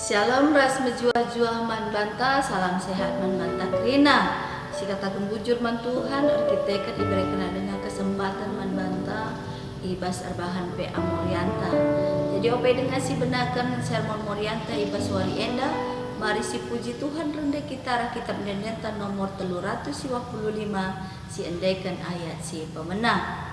Shalom ras menjuah-juah man banta, salam sehat man banta krina. Si katakan bujur man Tuhan, arkitekan diberikan dengan kesempatan man banta, ibas arbahan pe amorianta. Jadi ope dengan si benakan sermon morianta ibas wari enda, mari si puji Tuhan rendah kita rakitab dendenta nomor 355 si endekan ayat si pemenang.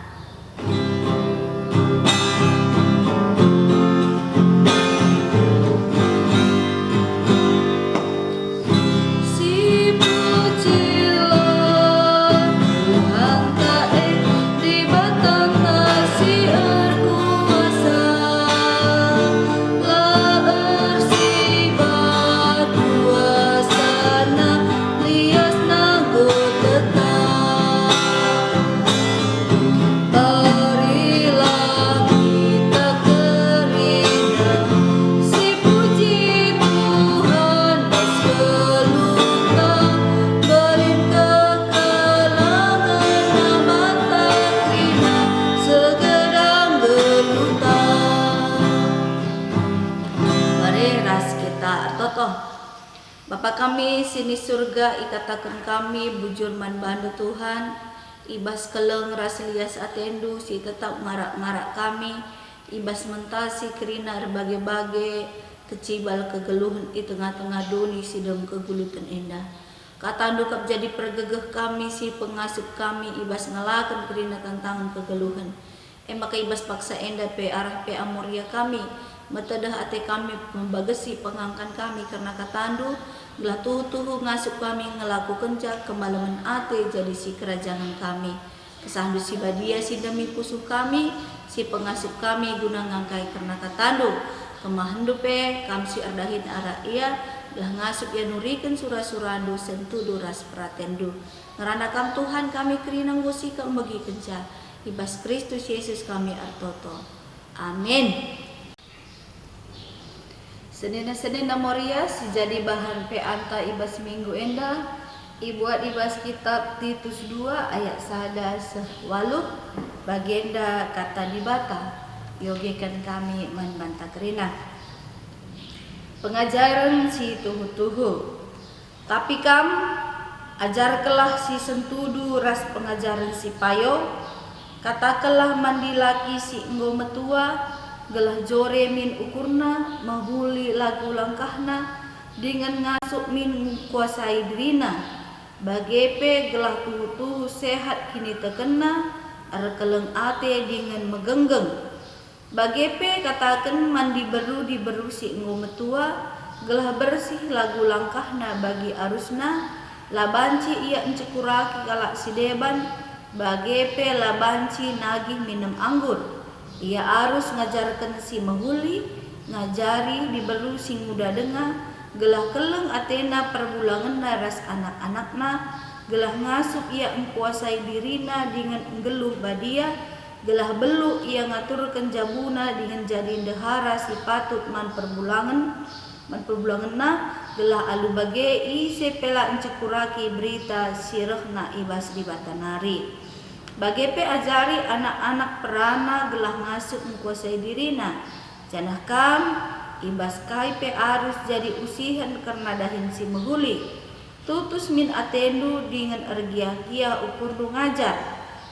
Bapa kami sini surga, ikatakan kami bujur man bandu Tuhan, ibas keleng ras lias atendu si tetap ngarak-ngarak kami, ibas mentasi kerina erbage-bage kecibal kegeluhan i tengah-tengah duni sidem kegulutan indah. Katandu kap jadi pergegeh kami si pengasup kami, ibas ngelakan kerina tantangan kegeluhan. Maka ibas paksa endah pe arah pe amoria kami, matadah ate kami membagasi pengangkan kami karena katandu gelah tuhu ngasup kami ngelakukan jak kemalaman ate jadi si kerajaan kami kesandu si badia si demi pusuh kami si pengasup kami guna ngangkai karena katandu kemahandu pe kami si ardahin arah ia gelah ngasup ya nurikan surah-surandu sentudu ras pratendu ngeranakam Tuhan kami kerinang gosi kembagi kenca ibas Kristus Yesus kami artoto amin. Senin Moria si jadi bahan pe anta ibas minggu enda ibuat ibas kitab Titus 2 ayat 1-8 bagenda kata dibata yogekan kami man banta kerina pengajaran si tuhu-tuhu tapi kam ajarkelah si sentudu ras pengajaran si payo katakelah mandi laki si enggo metua gelah jore min ukurna mahuli lagu langkahna dengan ngasuk min kuasai dirina bagepe gelah tuhu sehat kini tekena arkeleng ate dengan megenggeng bagepe katakan mandi beru diberu si enggo metua gelah bersih lagu langkahna bagi arusna labanci ia encekuraki galak si deban bagepe labanci nagih minum anggur ia harus ngajarkan si mahuli ngajari diberu si muda denga gelah keleng atena perbulangan naras anak-anakna gelah ngasup ia empuasai dirina dengan geluh badia gelah belu ia ngaturkan jabuna dengan jadi dehara si patut man perbulangan na gelah alu bage ise pela encekuraki berita sirehna ibas di batanari bagepe ajari anak-anak perana gelah ngasup mengkuasai dirina janah kam ibas kai pe arus jadi usihan karena dahin si meguli tutus min atendu dengan ergia-gia ukur du ngajar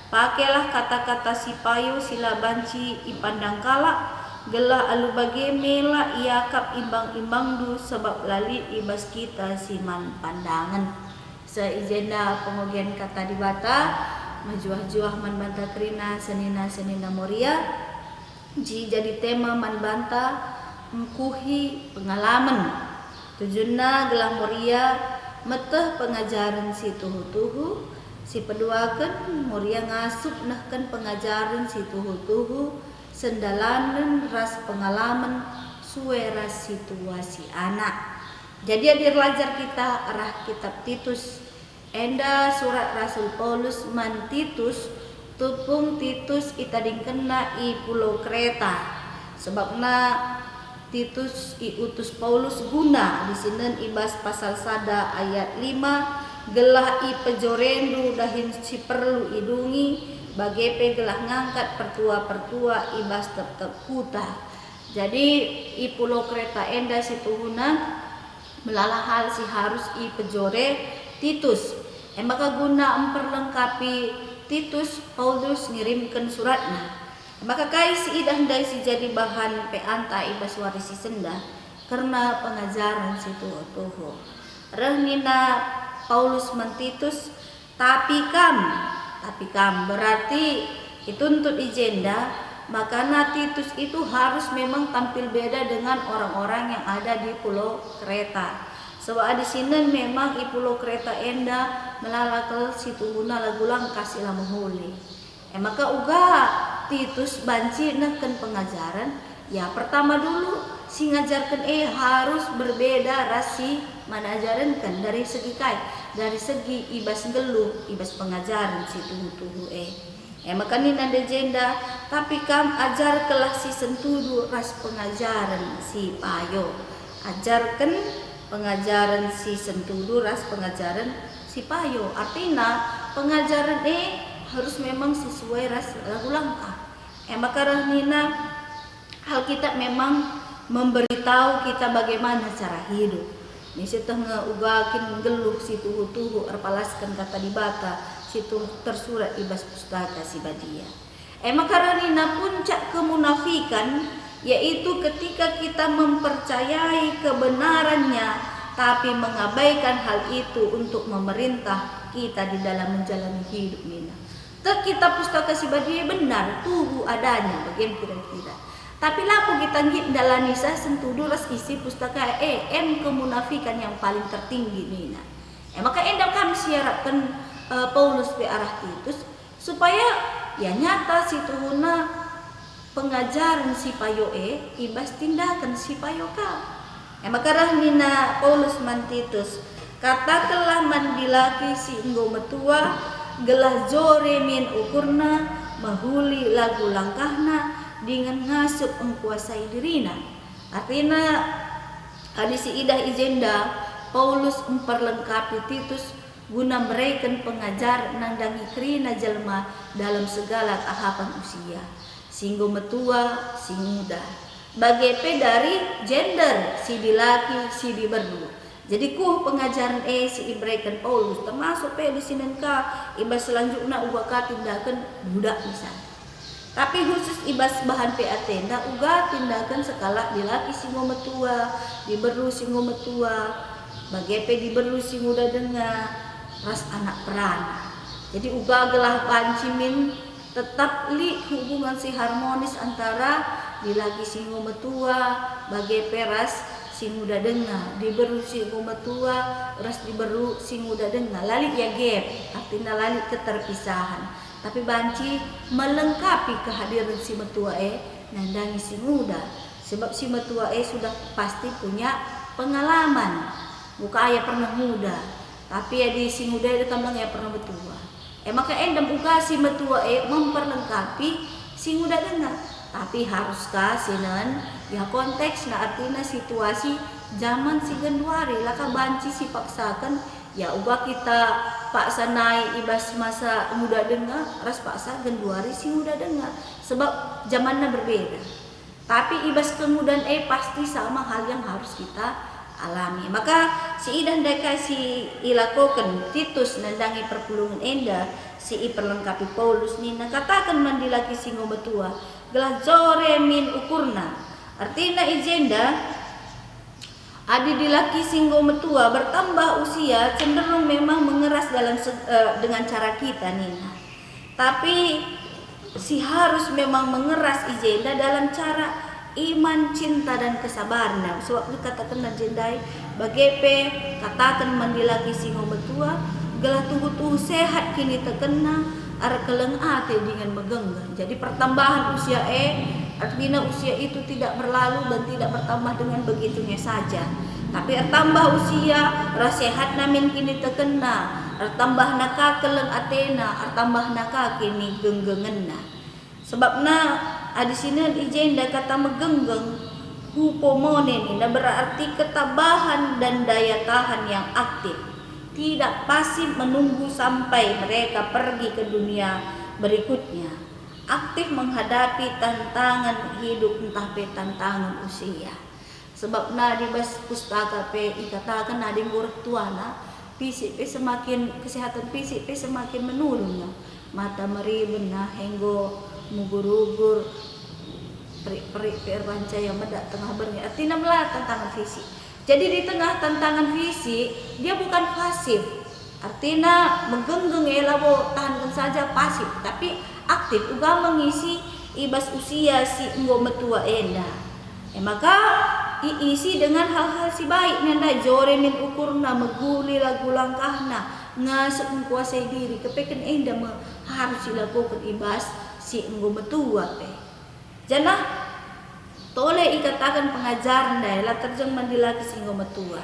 pakailah kata-kata si payo sila banci ipandang kala gelah alu bage mela iakap imbang-imbang du sebab lali ibas kita si man pandangan seijenda pengogian kata dibata majuah-juah man banta kerina senina moria ji jadi tema man banta mengkuhi pengalaman tujuna gelang moria meteh pengajaran si tuhu-tuhu si peduakan moria ngasup nahkan pengajaran si tuhu-tuhu sendalanan ras pengalaman suwe ras situasi anak jadi adir lajar kita arah kitab Titus enda surat Rasul Paulus man Titus tupung Titus itading kena i pulau Kreta sebabna Titus i utus Paulus guna di sinen ibas pasal sada ayat 5 gelah i pejorendu dahin si perlu idungi bagepe gelah ngangkat pertua-pertua ibas tep-tep kuta Jadi i pulau kereta enda situhuna melala hal si harus i pejore Titus. Maka guna memperlengkapi Titus, Paulus ngirimkan suratnya. Maka kai si idah dai si jadi bahan peanta ibas warisi senda karena pengajaran situ tuh. Rehnina Paulus mentitus tapi kam berarti dituntut ijenda, maka Titus itu harus memang tampil beda dengan orang-orang yang ada di pulau Kreta. Sebab di sini memang di pulau Kreta enda melalakal situhuna lagu langkah sila menghuli. Maka uga Titus banci neken pengajaran. Ya pertama dulu si ngajarkan harus berbeda rasi mana ajaran kan dari segi dari segi ibas geluh ibas pengajaran si tuhu maka ni nanda jenda tapi kam ajar kelah si sentudu ras pengajaran si payo, ajarkan pengajaran si sentudu ras pengajaran si payo, artinya pengajaran harus memang sesuai ras lagu langkah. Maka rahnina Alkitab memang memberitahu kita bagaimana cara hidup. Ni setengah ugakin geluh si tuhu arpalaskan kata dibata situ tersurat ibas pustaka si badia. Maka ranina puncak kemunafikan yaitu ketika kita mempercayai kebenarannya tapi mengabaikan hal itu untuk memerintah kita di dalam menjalani hidup nina. Kita pustaka si badia benar tuhu adanya bagian kira-kira. Tapi lapo kita ngit dalani sa sentudu ras isi pustaka kemunafikan yang paling tertinggi nina. Maka endam kami siarapkan Paulus ke arah Titus supaya ya nyata si tuhuna pengajaran si payo ibas tindakan si payo ka. Maka rahnina Paulus man Titus katakanlah mandilaki si enggo metua gelah jore min ukurna mahuli lagu langkahna dengan ngasup mengkuasai dirina. Artinya hadisi idah ijenda Paulus memperlengkapi Titus guna mereka pengajar nandangi krina jelma dalam segala tahapan usia singgo metua sing muda bagepe dari gender si dilaki si diberdu. Jadi pengajaran si ibrekan Paulus termasuk di sini ibas selanjutnya uga tindakan budak misalnya. Tapi khusus ibas bahan atenda uga tindakan sekala dilaki singo metua diberdu singo metua bagepe diberdu sing muda dengar ras anak perana. Jadi uga gelah pancimin tetap hubungan si harmonis antara dilaki singo metua bagai peras si muda dengar diberu singo metua ras diberu si muda dengar lali ya gap artinya lali keterpisahan tapi banci melengkapi kehadiran si metua nandangi si muda sebab si metua sudah pasti punya pengalaman buka ayah pernah muda tapi ya di si muda itu kambang ya pernah betua. Maka endam uga si metua memperlengkapi si muda dengar. Tapi haruskah sinan ya konteks artinya situasi zaman si genduari laka banci si paksakan ya uga kita paksa naik ibas masa muda dengar ras paksa genduari si muda dengar sebab zamannya berbeda. Tapi ibas kemudian pasti sama hal yang harus kita alami. Maka si idan deka si ilakoken Titus nandangi perpulungan enda si perlengkapi Paulus nina katakan mandilaki singo betua gelah jore min ukurna artinya ijenda adi dilaki singo metua bertambah usia cenderung memang mengeras dalam dengan cara kita nina tapi si harus memang mengeras ijenda dalam cara iman, cinta dan kesabaran. Sebab dikatakan jendai bagepe katakan mandilaki singo betua gelah tubuh sehat kini terkena ar keleng ate dengan megenggan. Jadi pertambahan usia artinya usia itu tidak berlalu dan tidak bertambah dengan begitunya saja. Tapi tambah usia rasehat namin kini terkena tambah naka keleng atena tambah naka kini genggengenna. Sebabna di sini ijenda kata megenggeng hupomonen ini berarti ketabahan dan daya tahan yang aktif, tidak pasif menunggu sampai mereka pergi ke dunia berikutnya. aktif menghadapi tantangan hidup, entah pe tantangan usia. Sebab di bas pustaka pe ikatakan di ngurut tuana fisik pe semakin kesehatan fisik pe semakin menurun, mata meriben henggo mugur-ugur perik-perik perbanca yang medak tengah bernya. Artinya melah tantangan fisik. Jadi di tengah tantangan fisik dia bukan pasif. Artinya menggenggeng elabo tahankan saja pasif, tapi aktif juga mengisi ibas usia si enggo metua enda. Maka iisi dengan hal-hal si baik nanda jore min ukurna meguli lagu langkahna ngasuk menguasai diri kepeken enda harus dilakukan ibas si enggo metua pe. Jana tole ikatakan pengajaran lah terjeng mandi lagi si enggo metua.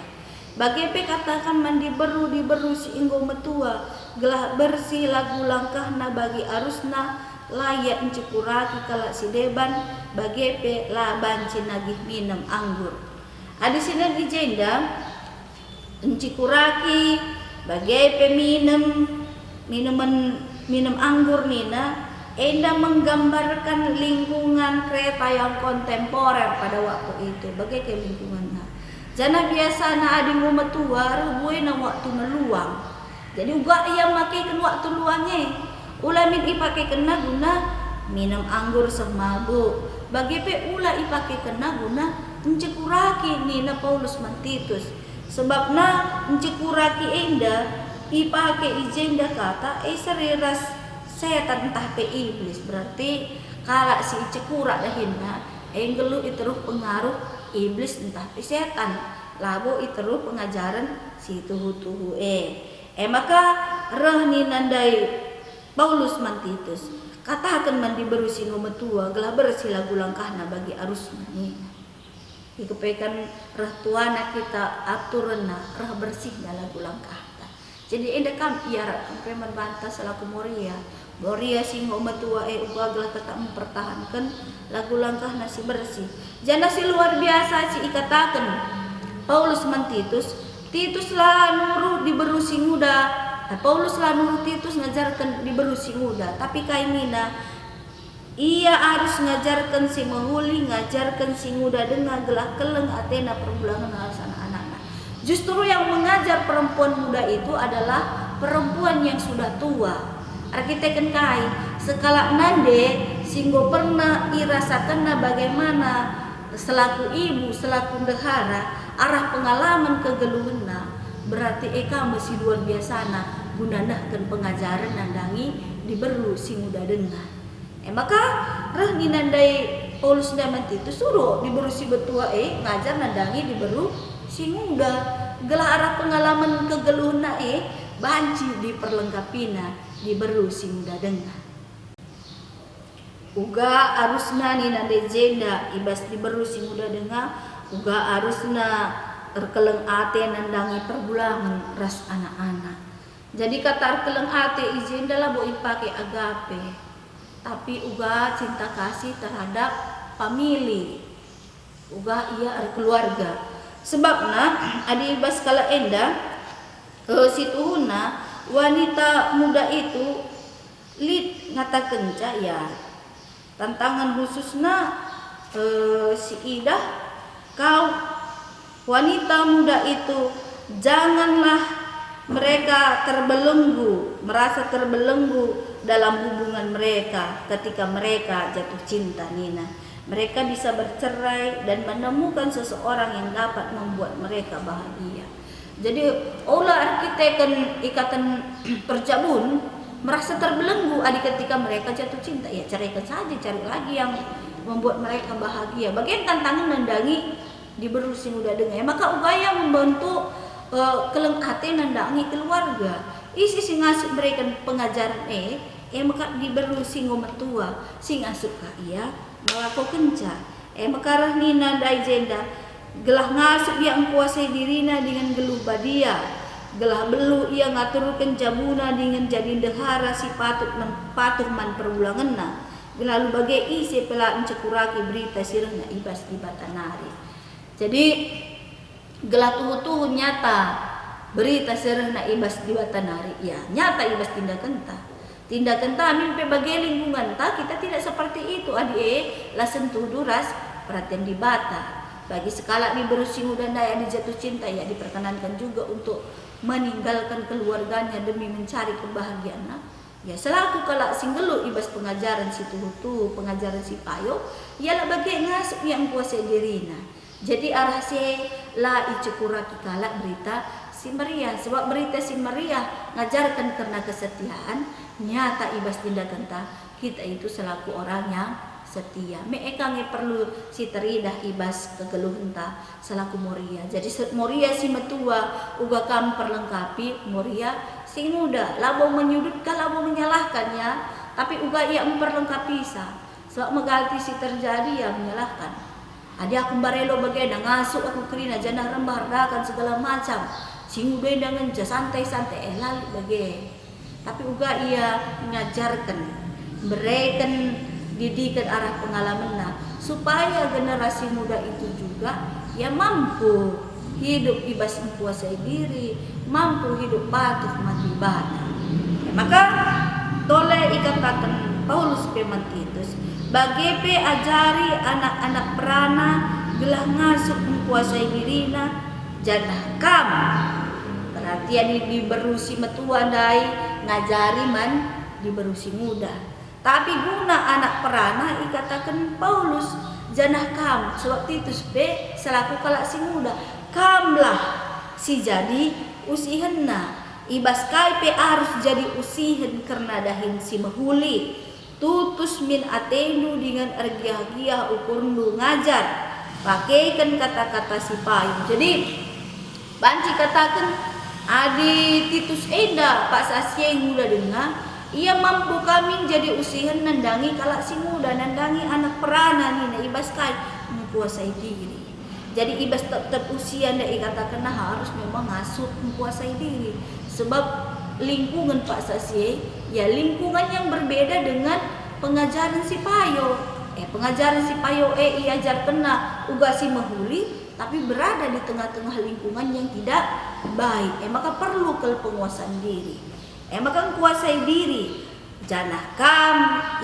Bagi pe katakan mandi beru si enggo metua gelah bersih lagu langkahna bagi arusna layak encekuraki kalak si deban bagi pe la banci nagih minum anggur. Ada sinan ijenda encekuraki bagi pe minum anggur nina. Enda menggambarkan lingkungan kereta yang kontemporer pada waktu itu. Bagai lingkungannya. Jana biasa adi ngoma tua rebuai na waktu meluang. Jadi uga ia makaikan waktu luangnya. Ulamin ipake kena guna minum anggur semabuk. Bagi pe ula ipake kena guna encekuraki nina Paulus Mantitus. Sebabna encekuraki enda ipake ijenda kata seriras setan entah pe iblis. Berarti kalau si cekurak dahinna enggelu iteruh pengaruh iblis entah pe setan labo iteruh pengajaran si tuhu-tuhu maka rehni nandai Paulus Mantitus katakan mandi berusi ngometua gelah bersih lagu langkahna bagi arus ni ikepekan reh tuana kita aturna reh bersihnya lagu langkah. Jadi enda kam iara kampe membantah selaku Moria sing metua uga gelah tetap mempertahankan lagu langkah nasi bersih. Jana si luar biasa si ikatakan Paulus Mantitus, Titus lah nuruh diberu si muda. Paulus lah nuruh Titus ngajarkan diberu si muda. Tapi kainina ia harus ngajarkan si mahuli, ngajarkan si muda dengan gelah keleng Athena perbulangan alasan anak-anak. Justru yang mengajar perempuan muda itu adalah perempuan yang sudah tua. Arkiteken kai sekala nande singgo pernah irasakan bagaimana selaku ibu, selaku dehara arah pengalaman kegeluhna berarti eka masih luar biasa gunanahkan pengajaran nandangi diberu si muda dengar. Maka rahni nandai Paulus Mantitus suruh diberu si betua ngajar nandangi diberu si muda gelah arah pengalaman kegeluhna banci diperlengkapina diberu si muda dengar. Uga arusna ni nande jenda ibas diberu si muda dengar uga arusna terkeleng ate nandangi perbulangan ras anak-anak. Jadi kata terkeleng ate ijenda lah bo ipake agape. Tapi uga cinta kasih terhadap famili. Uga ia keluarga. Sebabna adi ibas kala enda situhuna wanita muda itu lid ngatakan ya tantangan khususnya si Ida kau wanita muda itu janganlah mereka merasa terbelenggu dalam hubungan mereka ketika mereka jatuh cinta Nina. Mereka bisa bercerai dan menemukan seseorang yang dapat membuat mereka bahagia. Jadi olah arkiteken ikatan perjabun merasa terbelenggu ketika mereka jatuh cinta ya ceraikan saja, cari lagi yang membuat mereka bahagia. Bagian tantangan nandangi diberu si muda dengar. Maka ugaya membantu keleng hati nandangi keluarga. Isi sing ngasuk berikan pengajaran maka diberu si ngometua sing ngasuk ia melako kenca. Maka rahni nandai jenda gelah ngasup ia kuasai dirina dengan geluh badia. Gelah belu ia ngaturkan jabuna dengan jadi dehara si patuh man perbulanganna. Lalu bagai isi pela encekuraki berita sirna ibas di Batanari. Jadi gelah tuhu nyata berita sirna ibas di Batanari ya nyata ibas tindak kenta. tindakan tamin sebagai lingkungan kita tidak seperti itu lah sentuh duras perhatian di bata. Bagi sekala ni berusi muda daya dijatuh cinta ya diperkenankan juga untuk meninggalkan keluarganya demi mencari kebahagiaan. Ya selaku kalak singgelu ibas pengajaran si tuhu pengajaran si payo ialah bagi ngasuk yang kuasai dirina. Jadi arah si la icukuraki kalak berita si Maria, sebab berita si Maria ngajarkan karena kesetiaan nyata ibas tindakan kita itu selaku orang yang setia. Meekange perlu si teridah ibas kegeluhan selaku Moria. Jadi Moria si metua uga kam perlengkapi Moria si muda labo menyudutkan labo menyalahkannya, tapi uga ia memperlengkapi sebab meganti si terjadi yang menyalahkan. Adi aku barelo bagena ngasuk aku kerina janah rembah hardakan segala macam. Si muda dengan santai-santai lali bage. Tapi uga ia mengajarkan berikan didikan arah pengalaman supaya generasi muda itu juga ya mampu hidup ibas menguasai diri, mampu hidup patuh mati bata. Maka tole ikatakan Paulus Pemantitus bagi pe ajari anak-anak perana gelah ngasuk menguasai dirina janah kam berarti ya diberusi metua dai ngajari man diberusi muda. Tapi guna anak perana ikatakan Paulus janah kam sebab Titus be selaku kalak si muda kamlah si jadi usihenna ibas kai pe harus jadi usihen karena dahin si mahuli tutus min atenu dengan ergiah-giah ukurnu ngajar pakaikan kata-kata si payung. Jadi banci katakan adi Titus eda pak sasye muda dengar ia mampu kami jadi usihan nandangi kalak si muda nandangi anak perana ni ibas kai menguasai diri. Jadi ibas tetap usia ndak ikatakan harus memang ngasuh menguasai diri sebab lingkungan pak sasye ya lingkungan yang berbeda dengan pengajaran si payo. Pengajaran si payo ia ajar kena uga si mahuli tapi berada di tengah-tengah lingkungan yang tidak baik. Maka perlu penguasaan diri. Maka kuasai diri janah kam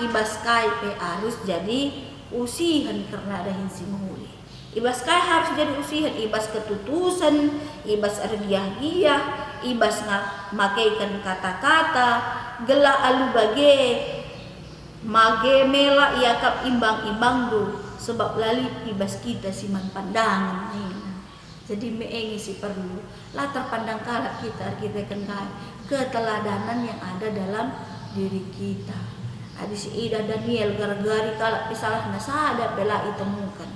ibas kai pe harus jadi usihan karena ada hinsi mahuli. Ibas kai harus jadi usihan ibas ketutusan, ibas ergiah-giah, ibas makaikan kata-kata, gelah alu bage mage mela iakap imbang-imbang do sebab lali ibas kita siman pandangan jadi meengi si perlu latar pandang kalak kita kan keteladanan yang ada dalam diri kita. Adi si Ida Daniel gara-gari kalak pisalah nasada pela itemukan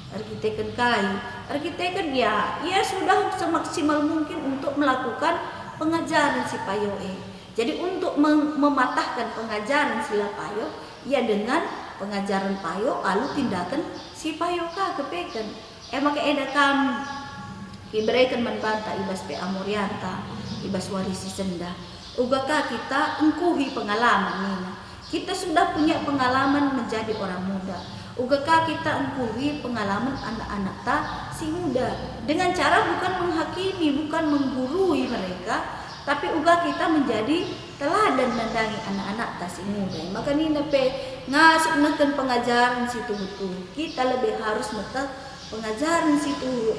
arkitekan arkitekan ya sudah semaksimal mungkin untuk melakukan pengajaran si payoe. Jadi untuk mematahkan pengajaran sila payo ya dengan pengajaran payo lalu tindakan si payo kepekan. Maka edakam ibrekan membanta ibas pe amorianta ibas warisi senda ugakah kita engkuhi pengalaman nina kita sudah punya pengalaman menjadi orang muda ugakah kita engkuhi pengalaman anak-anak si muda dengan cara bukan menghakimi bukan menggurui mereka tapi uga kita menjadi teladan mendangi anak-anak si muda. Maka nina pe ngasuk neken pengajaran situ betul kita lebih harus metek pengajaran situ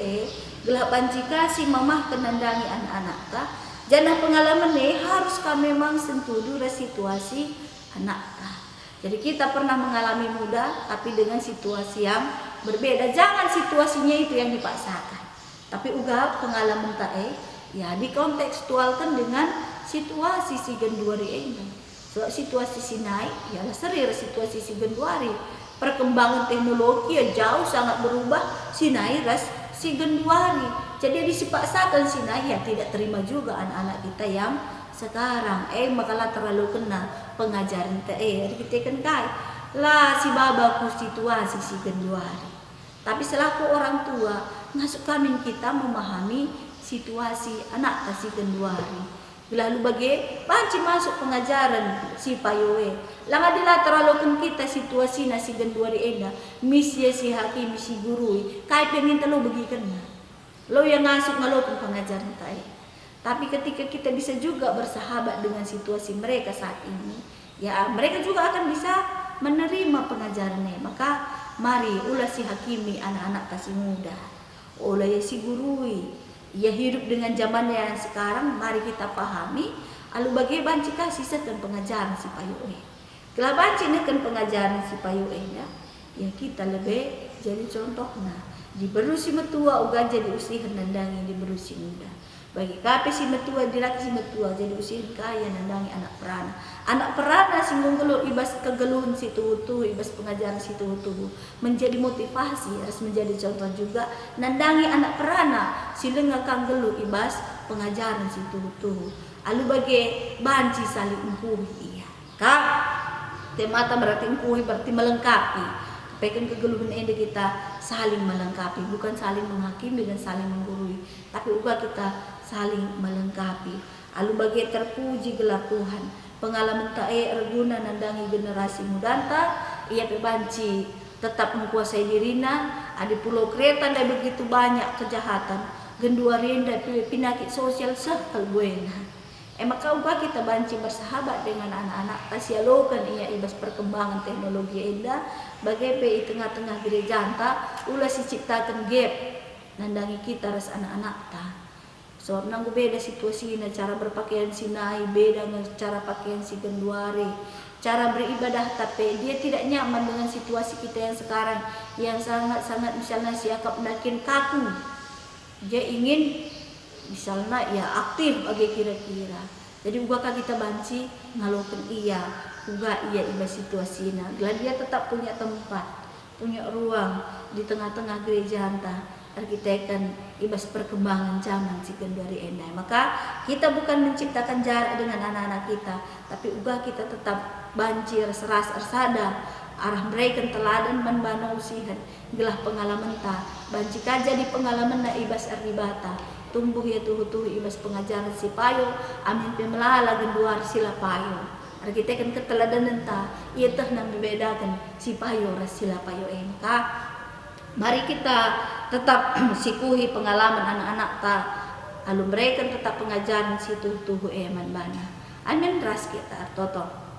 gelap pancika si mamah kenandangi anak-anak janah pengalaman harus kami memang sentuh dulu situasi anak jadi kita pernah mengalami muda tapi dengan situasi yang berbeda jangan situasinya itu yang dipaksakan tapi uga pengalaman ya dikontekstualkan dengan situasi si genduari ini so, situasi si naik ya serir situasi si genduari perkembangan teknologi ya jauh sangat berubah si naik si genduari jadi disipaksakan si naik ya tidak terima juga anak-anak kita yang sekarang makalah terlalu kena pengajaran kita kan kai lah si babaku situasi si genduari tapi selaku orang tua ngasuh kami kita memahami situasi anak si genduari lalu bagai panci masuk pengajaran si payoe langa dilateralokan kita situasi nasi genduari enda misi si hakim si gurui kai pengen lo bagikan lo yang ngasuh ngalokan pengajaran tai tapi ketika kita bisa juga bersahabat dengan situasi mereka saat ini ya mereka juga akan bisa menerima pengajarannya. Maka mari ulah si hakimi anak-anak kasih muda, ulah ya si gurui, ya hidup dengan zaman yang sekarang. Mari kita pahami alu bagai banci kasih sekan pengajaran si payu kalau banci nekan pengajaran si payu ya kita lebih jadi contoh. Nah diberu si metua uga jadi usihan nandangi diberu si muda. Bagi kape si metua diraki si metua jadi usihan kaya nandangi anak perana si ngunggulu ibas kegeluhan si tuhu ibas pengajaran si tuhu menjadi motivasi, harus menjadi contoh juga nandangi anak perana si lengakang gelu ibas pengajaran si tuhu alu bagi banci saling engkuhi. Iya kak temata berarti engkuhi berarti melengkapi. Pekan kegeluhan ende kita saling melengkapi, bukan saling menghakimi dan saling menggurui, tapi juga kita saling melengkapi. Alu bagi terpuji gelar Tuhan, pengalaman tae reguna nandangi generasi mudanta, ia pebanci tetap menguasai dirina. Ada pulau Kreta dan begitu banyak kejahatan, genduarin dan penyakit sosial sekalbuena. Maka ubah kita banci bersahabat dengan anak-anak kasialokan ia ibas perkembangan teknologi indah bagai PI tengah-tengah gereja anta ulah si ciptakan gap nandangi kita ras anak-anak ta. Sebab nanggu beda situasi cara berpakaian sinai beda dengan cara pakaian si genduari, cara beribadah, tapi dia tidak nyaman dengan situasi kita yang sekarang yang sangat-sangat misalnya si akap nakin kaku. Dia ingin misalnya ya aktif bagi kira-kira. Jadi ugakah kita banci ngalokan iya, uga iya iba situasinya. Dia tetap punya tempat, punya ruang di tengah-tengah gereja anta. Arkitekan ibas perkembangan zaman si gendari endai. Maka kita bukan menciptakan jarak dengan anak-anak kita, tapi uga kita tetap banci ras arsada arah mereka teladan membana usihan gelah pengalaman ta banci kaja di pengalaman na ibas arribata tumbuh ya tuhu ibas pengajaran si payo amin pemelala genduar sila payo arkitekan keteladanan ta ia teh nang membedakan si payo ras sila payo maka mari kita tetap sikuhi pengalaman anak-anak ta alu mereka tetap pengajaran si tuhu eman bana amin ras kita toto.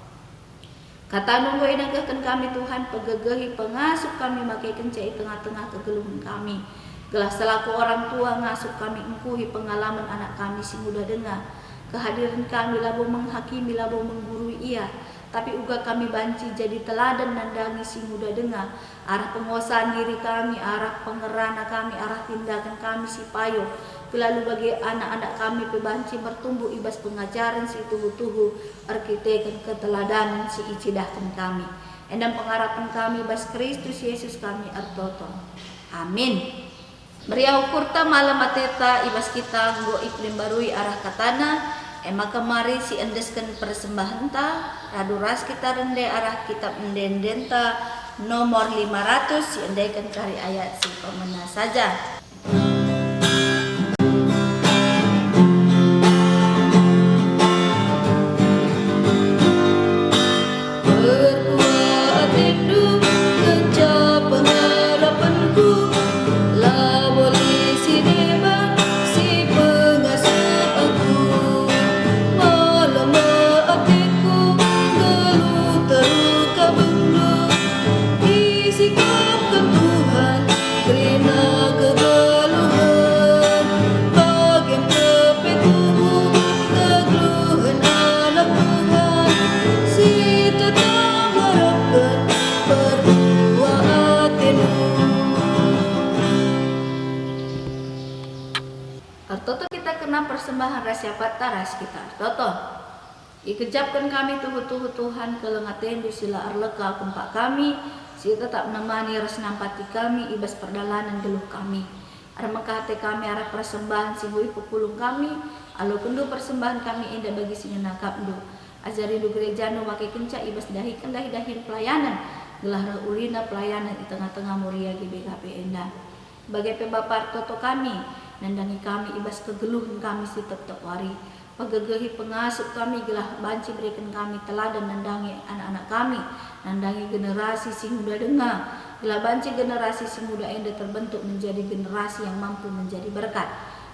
Kata nunggu inagakan kami Tuhan pegagahi pengasuh kami makai kencai tengah-tengah kegeluhan kami. Gelah selaku orang tua ngasuh kami engkuhi pengalaman anak kami si muda dengar. Kehadiran kami labo menghakimi labo menggurui ia. Tapi uga kami banci jadi teladan nandangi si muda dengar. Arah penguasaan diri kami, arah pengerana kami, arah tindakan kami si payo. Lalu bagi anak-anak kami pebanci bertumbuh ibas pengajaran si tuhu-tuhu arkitekan keteladanan si icidahkan kami. Endang pengharapan kami bas Kristus Yesus kami artoto. Amin. Meriau kurta malam mateta ibas kita nggo iklim barui arah katana. Maka mari si endeskan persembahan ta raduras kita rende arah kitab endendenta nomor 500 si endaikan kari ayat si pemena saja. Toto kita kena persembahan rasya taras kita. Toto ikejapkan kami tuhu-tuhu Tuhan kelengatendu sila arleka kumpak kami si tetap menemani ras nampati kami ibas perdalanan geluh kami. Arah mengkate kami arah persembahan si hui pepulung kami alo kendu persembahan kami indah bagi si ngenakapdu. Ajari du gereja no makai kenca ibas dahikan dahin pelayanan gelah urina pelayanan di tengah-tengah muria GBKP endah. Bagai pembapar Toto kami nandangi kami ibas kegeluhan kami si tetap wari pegagahi pengasuh kami gelah banci berikan kami teladan nandangi anak-anak kami nandangi generasi si muda dengar gelah banci generasi si muda enda terbentuk menjadi generasi yang mampu menjadi berkat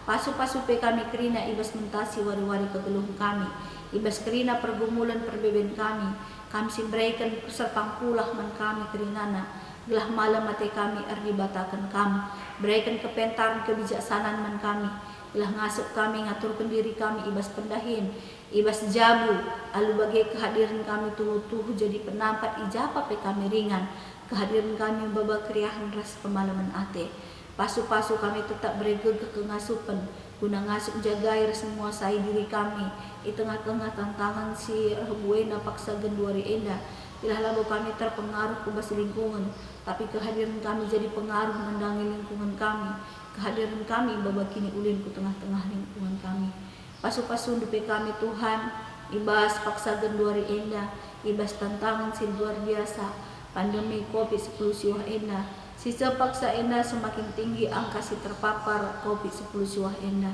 pasu-pasu pe kami kerina ibas mentasi wari-wari kegeluhan kami ibas kerina pergumulan perbeben kami simbreikan serpangkulah man kami kerinana, gelah malam mati kami ardibatakan kami, berikan kepentaran kebijaksanaan man kami, gelah ngasuk kami ngaturkan diri kami ibas pendahin, ibas jabu, alu bagai kehadiran kami tuhu jadi penampat ijapa pe kami ringan, kehadiran kami babak keriahan ras pemalaman ate, pasu-pasu kami tetap bergegah kengasupan, guna ngasuk jagair semua say diri kami di tengah-tengah tantangan si buena paksa genduari enda, bila lalu kami terpengaruh kubas lingkungan, tapi kehadiran kami jadi pengaruh mendangi lingkungan kami, kehadiran kami babakini ulin ku tengah-tengah lingkungan kami, pasu-pasu dupe kami Tuhan, ibas paksa genduari enda, ibas tantangan si luar biasa, pandemi COVID-10 siwah enda, sisa paksa enda semakin tinggi angka si terpapar COVID-10 siwah enda.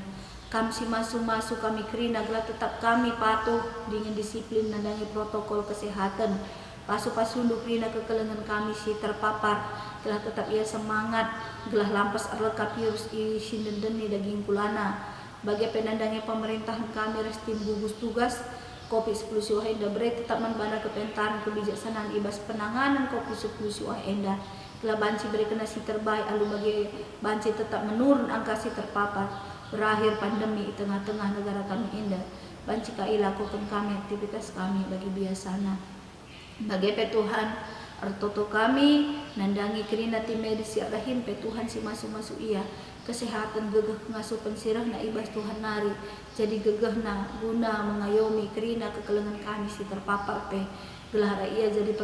Kami si masu kami kerina gelah tetap kami patuh dengan disiplin nandangi protokol kesehatan. Pasu-pasu kerina kekelengan kami si terpapar gelah tetap ia semangat gelah lampas arleka virus isin dendeni daging kulana. Bagi penandangi pemerintahan kami restim gugus tugas COVID-10 siwah enda beri tetap membana kepentaran kebijaksanaan ibas penanganan COVID-10 siwah enda. Gelah banci beri kena si terbaik alu bagi banci tetap menurun angka si terpapar. Berakhir pandemi di tengah-tengah negara kami indah, banci kai lakukan kami aktivitas kami bagi biasana. Bagi Tuhan, artoto kami nandangi kerina tim medis ya rahim Tuhan si masuk ia kesehatan gegah ngasupan sirah na ibas Tuhan nari jadi gegah na guna mengayomi kerina kekelengan kami si terpapar gelah ia jadi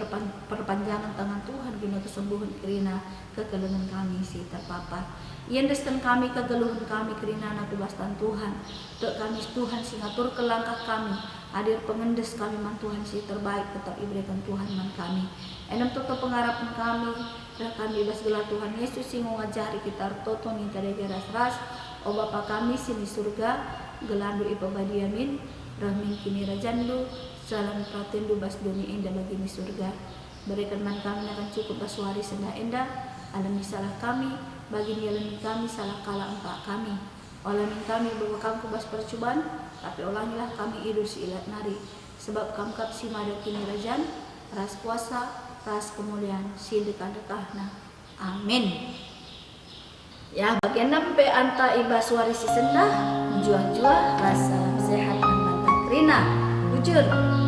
perpanjangan tangan Tuhan guna kesembuhan kerina kekelengan kami si terpapar. Iandeskan kami kegeluhan kami kerina na kubastan Tuhan. Dok kami Tuhan si ngatur ke langkah kami. Hadir pengendes kami man Tuhan si terbaik tetap iberikan Tuhan man kami. Enam toto pengharapan kami. Dah kami bas gelah Tuhan Yesus si ngajari kita toto minta degeras ras. O Bapa kami sini surga. Gelandu ipabadiamin. Rahmin kini rajandu. Salam pratendu bas dunia indah bagi ni surga. Berikan man kami akan cukup baswari senda indah. Alami salah kami. Bagi nyalami kami salah kala empat kami. Olamin kami bahwa kamu kubas percobaan, tapi ulangilah kami idur si ilat nari. Sebab kamu kap si mada kini rajan, ras kuasa, ras kemuliaan, si dekat-dekahna. Amin. Ya bagian nampe anta ibas warisi sendah, jua-jua rasa sehat dan mantap kerina. Bujur.